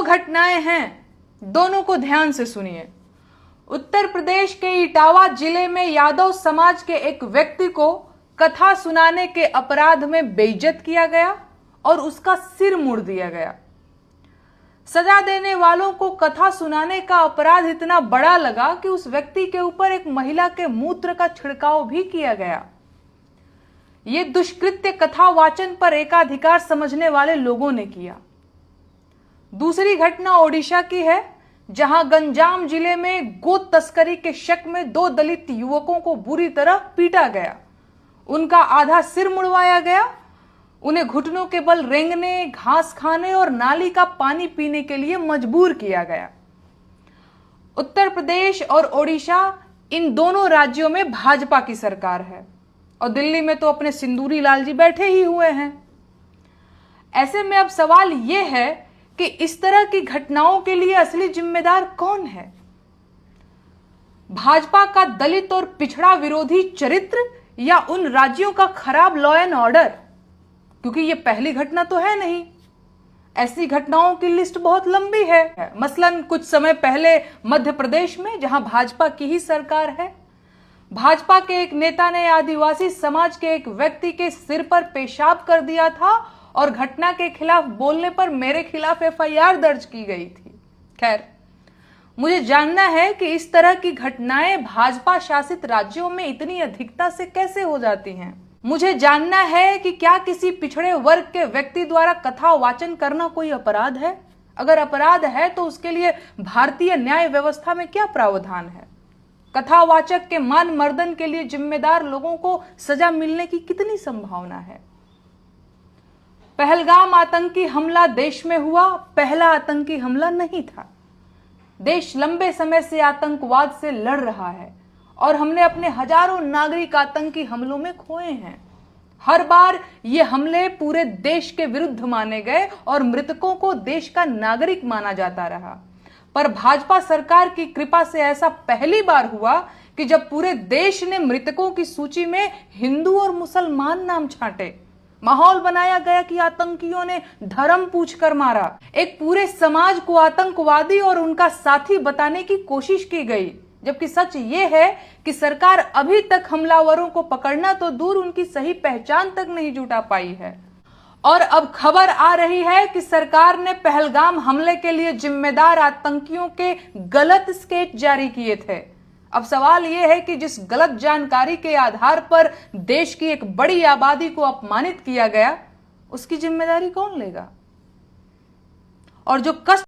घटनाएं हैं, दोनों को ध्यान से सुनिए। उत्तर प्रदेश के इटावा जिले में यादव समाज के एक व्यक्ति को कथा सुनाने के अपराध में बेइज्जत किया गया और उसका सिर मुड़ दिया गया। सजा देने वालों को कथा सुनाने का अपराध इतना बड़ा लगा कि उस व्यक्ति के ऊपर एक महिला के मूत्र का छिड़काव भी किया गया। यह दुष्कृत्य कथा वाचन पर एकाधिकार समझने वाले लोगों ने किया। दूसरी घटना ओडिशा की है, जहां गंजाम जिले में गो तस्करी के शक में 2 दलित युवकों को बुरी तरह पीटा गया। उनका आधा सिर मुड़वाया गया, उन्हें घुटनों के बल रेंगने, घास खाने और नाली का पानी पीने के लिए मजबूर किया गया। उत्तर प्रदेश और ओडिशा, इन दोनों राज्यों में भाजपा की सरकार है और दिल्ली में तो अपने सिंदूरी लाल जी बैठे ही हुए हैं। ऐसे में अब सवाल यह है कि इस तरह की घटनाओं के लिए असली जिम्मेदार कौन है? भाजपा का दलित और पिछड़ा विरोधी चरित्र या उन राज्यों का खराब लॉ एंड ऑर्डर? क्योंकि यह पहली घटना तो है नहीं, ऐसी घटनाओं की लिस्ट बहुत लंबी है। मसलन कुछ समय पहले मध्य प्रदेश में, जहां भाजपा की ही सरकार है, भाजपा के एक नेता ने आदिवासी समाज के एक व्यक्ति के सिर पर पेशाब कर दिया था और घटना के खिलाफ बोलने पर मेरे खिलाफ एफआईआर दर्ज की गई थी। खैर, मुझे जानना है कि इस तरह की घटनाएं भाजपा शासित राज्यों में इतनी अधिकता से कैसे हो जाती हैं। मुझे जानना है कि क्या किसी पिछड़े वर्ग के व्यक्ति द्वारा कथा वाचन करना कोई अपराध है? अगर अपराध है तो उसके लिए भारतीय न्याय व्यवस्था में क्या प्रावधान है? कथावाचक के मान मर्दन के लिए जिम्मेदार लोगों को सजा मिलने की कितनी संभावना है? पहलगाम आतंकी हमला देश में हुआ पहला आतंकी हमला नहीं था। देश लंबे समय से आतंकवाद से लड़ रहा है और हमने अपने हजारों नागरिक आतंकी हमलों में खोए हैं। हर बार ये हमले पूरे देश के विरुद्ध माने गए और मृतकों को देश का नागरिक माना जाता रहा। पर भाजपा सरकार की कृपा से ऐसा पहली बार हुआ कि जब पूरे देश ने मृतकों की सूची में हिंदू और मुसलमान नाम छांटे, माहौल बनाया गया कि आतंकियों ने धर्म पूछकर मारा। एक पूरे समाज को आतंकवादी और उनका साथी बताने की कोशिश की गई, जबकि सच ये है कि सरकार अभी तक हमलावरों को पकड़ना तो दूर, उनकी सही पहचान तक नहीं जुटा पाई है। और अब खबर आ रही है कि सरकार ने पहलगाम हमले के लिए जिम्मेदार आतंकियों के गलत स्केच जारी किए थे। अब सवाल यह है कि जिस गलत जानकारी के आधार पर देश की एक बड़ी आबादी को अपमानित किया गया, उसकी जिम्मेदारी कौन लेगा? और जो कष्ट